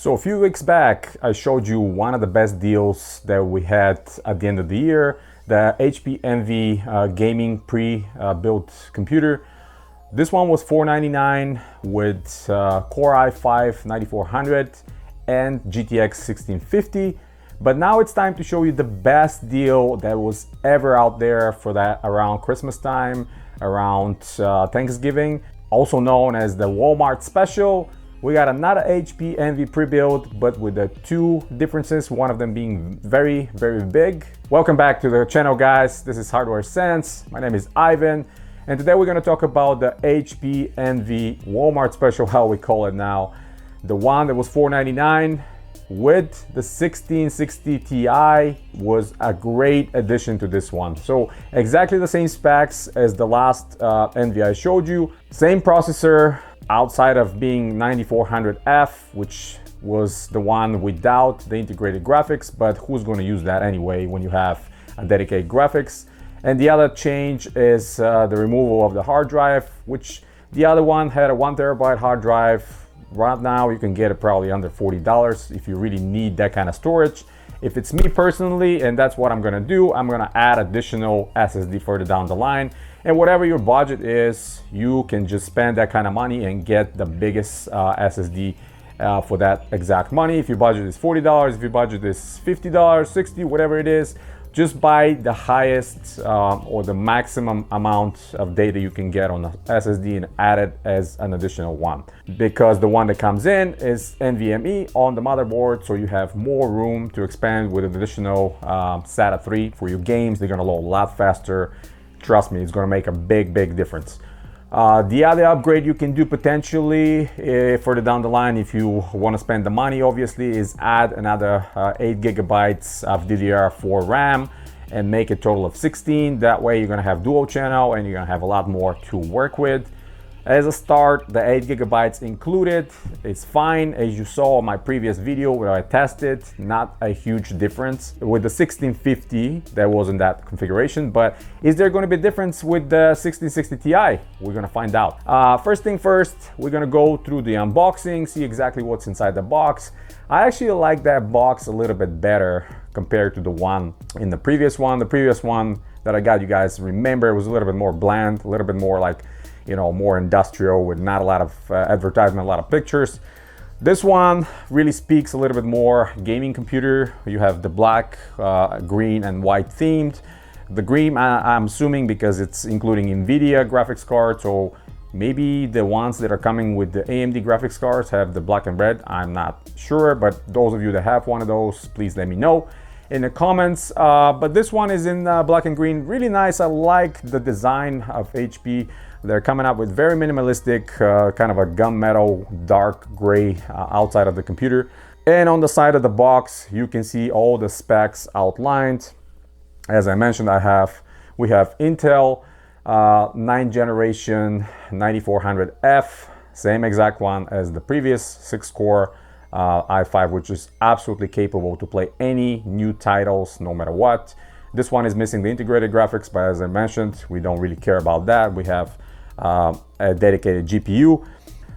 So a few weeks back, I showed you one of the best deals that we had at the end of the year, the HP Envy gaming pre-built computer. This one was $499 with Core i5 9400 and GTX 1650. But now it's time to show you the best deal that was ever out there for that around Christmas time, around Thanksgiving, also known as the Walmart special. We got another HP Envy pre-built, but with the two differences, one of them being very, very big. Welcome back to the channel, guys. This is Hardware Sense. My name is Ivan, and today we're gonna talk about the HP Envy Walmart special, how we call it now. The one that was $499 with the 1660 Ti was a great addition to this one. So exactly the same specs as the last Envy I showed you. Same processor, outside of being 9400F, which was the one without the integrated graphics, but who's going to use that anyway when you have a dedicated graphics? And the other change is the removal of the hard drive, which the other one had a 1 terabyte hard drive. Right now you can get it probably under $40 if you really need that kind of storage. If it's me personally, and that's what I'm gonna do, I'm gonna add additional SSD further down the line. And whatever your budget is, you can just spend that kind of money and get the biggest SSD for that exact money. If your budget is $40, if your budget is $50, $60, whatever it is, just buy the highest or the maximum amount of data you can get on the SSD and add it as an additional one. Because the one that comes in is NVMe on the motherboard, so you have more room to expand with an additional SATA 3 for your games. They're gonna load a lot faster. Trust me, it's gonna make a big, big difference. The other upgrade you can do potentially further down the line, if you want to spend the money, obviously, is add another 8 gigabytes of DDR4 RAM and make a total of 16. That way you're going to have dual channel and you're going to have a lot more to work with. As a start, the 8 gigabytes included is fine. As you saw in my previous video where I tested, not a huge difference. With the 1650, there wasn't that configuration, but is there going to be a difference with the 1660 Ti? We're going to find out. First thing first, we're going to go through the unboxing, see exactly what's inside the box. I actually like that box a little bit better compared to the one in the previous one. The previous one that I got, you guys remember, it was a little bit more bland, a little bit more like, you know, more industrial with not a lot of advertisement, a lot of pictures. This one really speaks a little bit more gaming computer. You have the black, green and white themed. The green, I'm assuming because it's including NVIDIA graphics cards, so maybe the ones that are coming with the AMD graphics cards have the black and red. I'm not sure, but those of you that have one of those, please let me know in the comments. But this one is in black and green, really nice. I like the design of HP. They're coming up with very minimalistic, kind of a gunmetal dark gray outside of the computer. And on the side of the box, you can see all the specs outlined. As I mentioned, we have Intel 9th generation 9400F, same exact one as the previous 6-core i5, which is absolutely capable to play any new titles no matter what. This one is missing the integrated graphics, but as I mentioned, we don't really care about that. We have a dedicated GPU.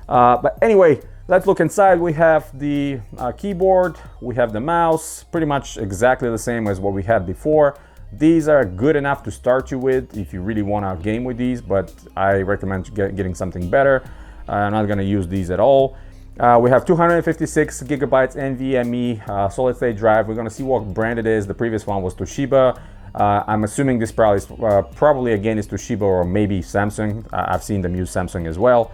But anyway, let's look inside. We have the keyboard, we have the mouse, pretty much exactly the same as what we had before. These are good enough to start you with if you really want to game with these, but I recommend getting something better. I'm not going to use these at all. We have 256 gigabytes NVMe solid state drive. We're going to see what brand it is. The previous one was Toshiba. I'm assuming this probably again is Toshiba or maybe Samsung. I've seen them use Samsung as well.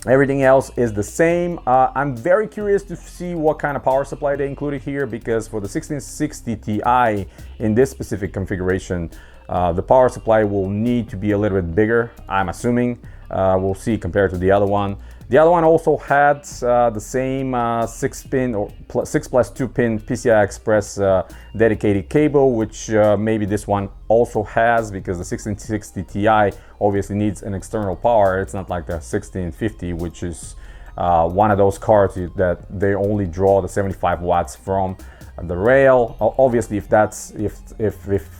Everything else is the same. I'm very curious to see what kind of power supply they included here, because for the 1660 Ti in this specific configuration, the power supply will need to be a little bit bigger, I'm assuming. We'll see compared to the other one. The other one also had the same 6-pin or 6+2-pin PCI Express dedicated cable, which maybe this one also has, because the 1660 Ti obviously needs an external power. It's not like the 1650, which is one of those cards that they only draw the 75 watts from the rail. Obviously, if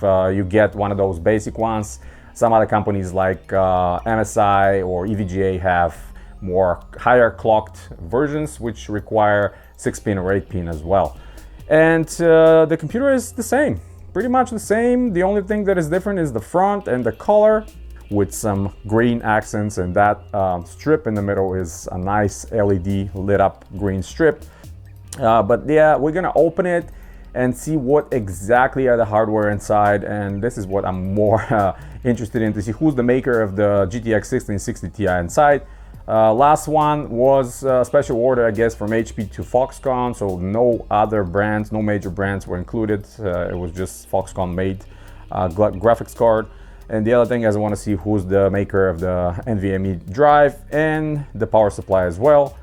you get one of those basic ones, some other companies like MSI or EVGA have more higher clocked versions, which require 6-pin or 8-pin as well. And the computer is the same, pretty much the same. The only thing that is different is the front and the color, with some green accents, and that strip in the middle is a nice LED lit up green strip. But yeah, we're gonna open it and see what exactly are the hardware inside, and this is what I'm more interested in, to see who's the maker of the GTX 1660 Ti inside. Last one was a special order, I guess, from HP to Foxconn, so no other brands, no major brands were included. It was just Foxconn made graphics card. And the other thing is I want to see who's the maker of the NVMe drive and the power supply as well.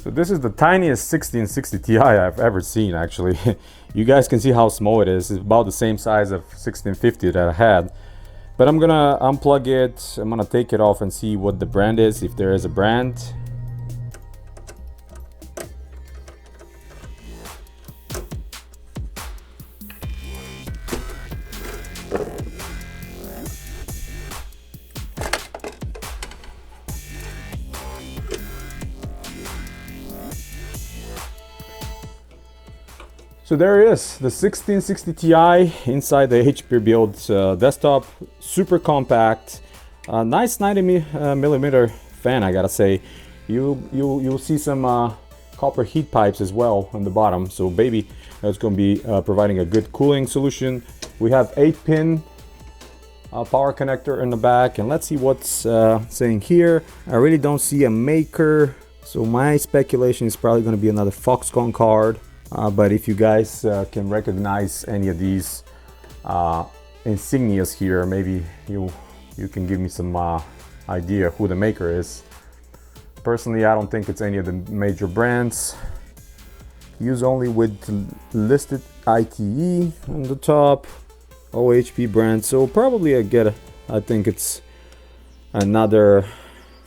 So this is the tiniest 1660 Ti I've ever seen, actually. You guys can see how small it is. It's about the same size of 1650 that I had. But I'm gonna unplug it, I'm gonna take it off and see what the brand is, if there is a brand. So there it is, the 1660 Ti inside the HP Build desktop, super compact, nice 90 millimeter fan, I gotta say. You'll see some copper heat pipes as well on the bottom, so baby, that's gonna be providing a good cooling solution. We have 8-pin power connector in the back, and let's see what's saying here. I really don't see a maker, so my speculation is probably gonna be another Foxconn card. But if you guys can recognize any of these insignias here, maybe you can give me some idea who the maker is. Personally, I don't think it's any of the major brands. Use only with listed ITE on the top, OHP brand. So probably I think it's another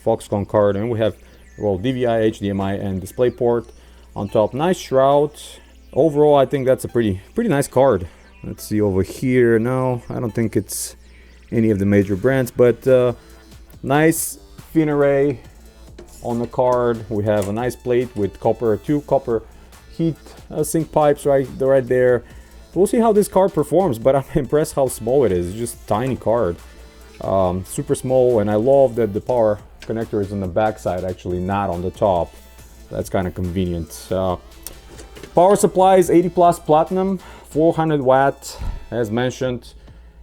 Foxconn card, and we have, well, DVI, HDMI, and DisplayPort on top. Nice shroud. Overall, I think that's a pretty nice card. Let's see over here. No, I don't think it's any of the major brands, but nice fin array on the card. We have a nice plate with two copper heat sink pipes right there. We'll see how this card performs, but I'm impressed how small it is. It's just a tiny card, super small, and I love that the power connector is on the back side, actually not on the top. That's kind of convenient. Power supply is 80 plus platinum, 400 watt, as mentioned.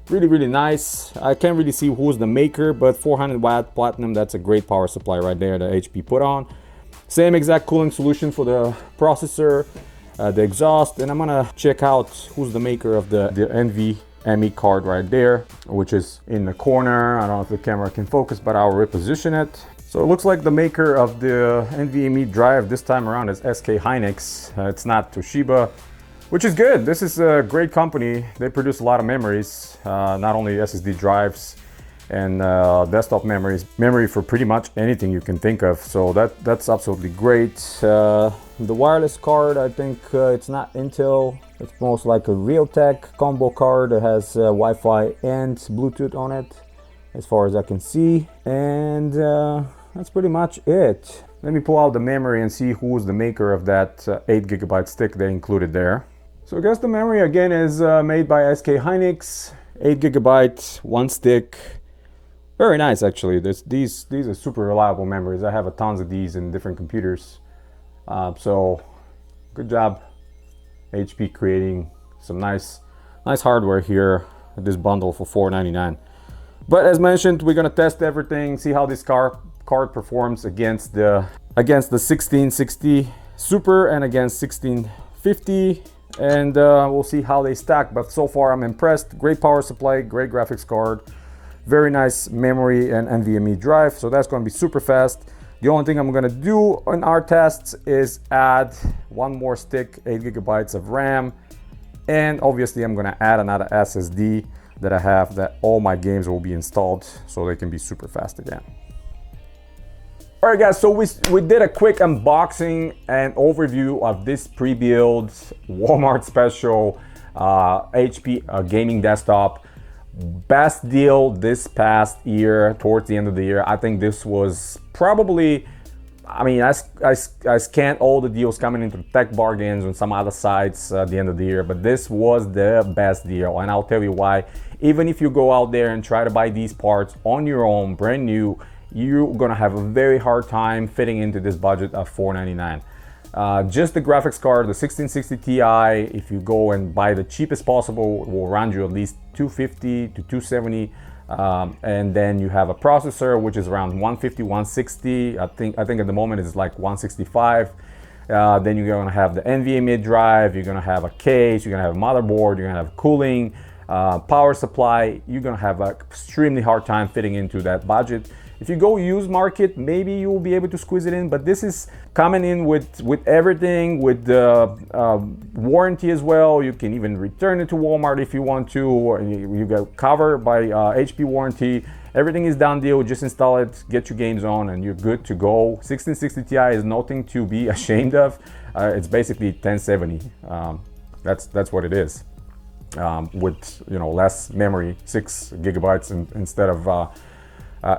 Really nice. I can't really see who's the maker, but 400 watt platinum, that's a great power supply right there that HP put on. Same exact cooling solution for the processor, the exhaust, and I'm gonna check out who's the maker of the NVMe card right there, which is in the corner. I don't know if the camera can focus, but I'll reposition it. So it looks like the maker of the NVMe drive this time around is SK Hynix. It's not Toshiba, which is good. This is a great company. They produce a lot of memories, not only SSD drives and desktop memory for pretty much anything you can think of. So that's absolutely great. The wireless card, I think it's not Intel. It's most like a Realtek combo card that has Wi-Fi and Bluetooth on it, as far as I can see. And that's pretty much it. Let me pull out the memory and see who's the maker of that 8GB stick they included there. So I guess the memory again is made by SK Hynix. 8GB, one stick. Very nice, actually. These are super reliable memories. I have a tons of these in different computers. So good job, HP, creating some nice hardware here. This bundle for $499. But as mentioned, we're gonna test everything, see how this card performs against the 1660 Super and against 1650. and we'll see how they stack. But so far I'm impressed. Great power supply, great graphics card, very nice memory and NVMe drive, so that's going to be super fast. The only thing I'm going to do on our tests is add one more stick, 8 GB of RAM, and obviously I'm going to add another SSD that I have, that all my games will be installed so they can be super fast again. All right guys, so we did a quick unboxing and overview of this pre-built Walmart special HP gaming desktop. Best deal this past year, towards the end of the year. I think this was probably, I mean, I scanned all the deals coming into Tech Bargains on some other sites at the end of the year, but this was the best deal, and I'll tell you why. Even if you go out there and try to buy these parts on your own, brand new, you're gonna have a very hard time fitting into this budget of $499. Just the graphics card, the 1660 Ti, if you go and buy the cheapest possible, will run you at least $250 to $270, and then you have a processor which is around $150, $160. I think at the moment it's like $165. Then you're gonna have the NVMe drive, you're gonna have a case, you're gonna have a motherboard, you're gonna have cooling, power supply. You're gonna have an extremely hard time fitting into that budget. If you go used market, maybe you will be able to squeeze it in, but this is coming in with everything, with the warranty as well. You can even return it to Walmart if you want to, or you get covered by HP warranty. Everything is done deal. Just install it, get your games on, and you're good to go. 1660 Ti is nothing to be ashamed of. It's basically 1070. That's what it is, with less memory, 6 GB instead of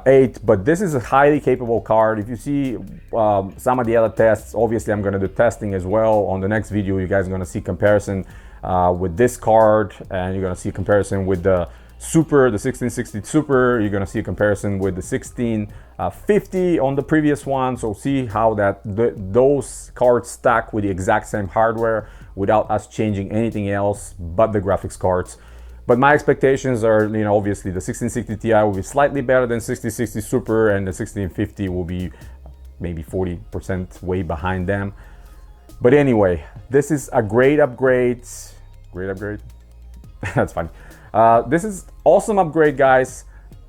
8. But this is a highly capable card. If you see some of the other tests, obviously I'm going to do testing as well. On the next video, you guys are going to see comparison with this card, and you're going to see comparison with the Super, the 1660 Super. You're going to see a comparison with the 1650 on the previous one. So see how those cards stack with the exact same hardware without us changing anything else but the graphics cards. But my expectations are, obviously the 1660 Ti will be slightly better than 1660 Super, and the 1650 will be maybe 40% way behind them. But anyway, this is a great upgrade. Great upgrade? That's funny. This is awesome upgrade, guys.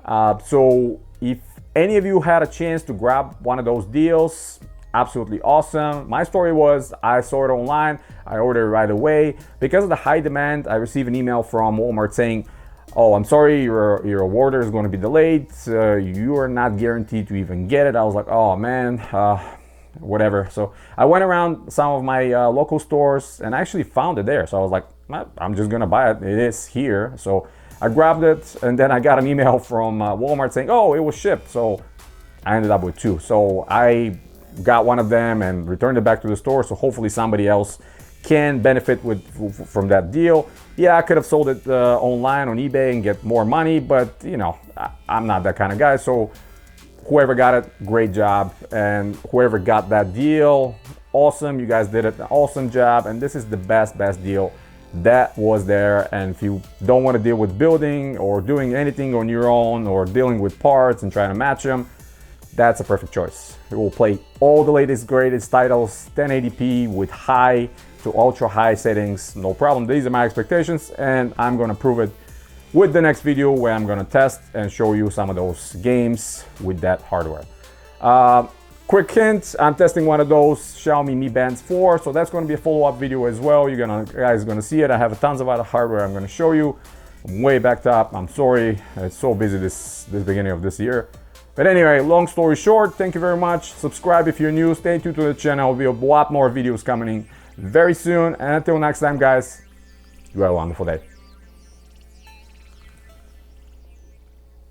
So if any of you had a chance to grab one of those deals, absolutely awesome. My story was, I saw it online, I ordered it right away. Because of the high demand, I received an email from Walmart saying, oh, I'm sorry, your order is going to be delayed. You are not guaranteed to even get it. I was like, oh man, whatever. So I went around some of my local stores and actually found it there. So I was like, I'm just gonna buy it. It is here. So I grabbed it, and then I got an email from Walmart saying, oh, it was shipped. So I ended up with 2. So I got one of them and returned it back to the store, so hopefully somebody else can benefit from that deal. Yeah, I could have sold it online on eBay and get more money, but I'm not that kind of guy. So whoever got it, great job, and whoever got that deal, awesome. You guys did an awesome job, and this is the best deal that was there. And if you don't want to deal with building or doing anything on your own or dealing with parts and trying to match them, that's a perfect choice. It will play all the latest, greatest titles, 1080p with high to ultra high settings, no problem. These are my expectations, and I'm gonna prove it with the next video where I'm gonna test and show you some of those games with that hardware. Quick hint, I'm testing one of those Xiaomi Mi Bands 4, so that's gonna be a follow-up video as well. You guys are gonna see it. I have tons of other hardware I'm gonna show you. I'm way backed up, I'm sorry. It's so busy this beginning of this year. But anyway, long story short, thank you very much. Subscribe if you're new, stay tuned to the channel. There'll be a lot more videos coming in very soon. And until next time, guys, you have a wonderful day.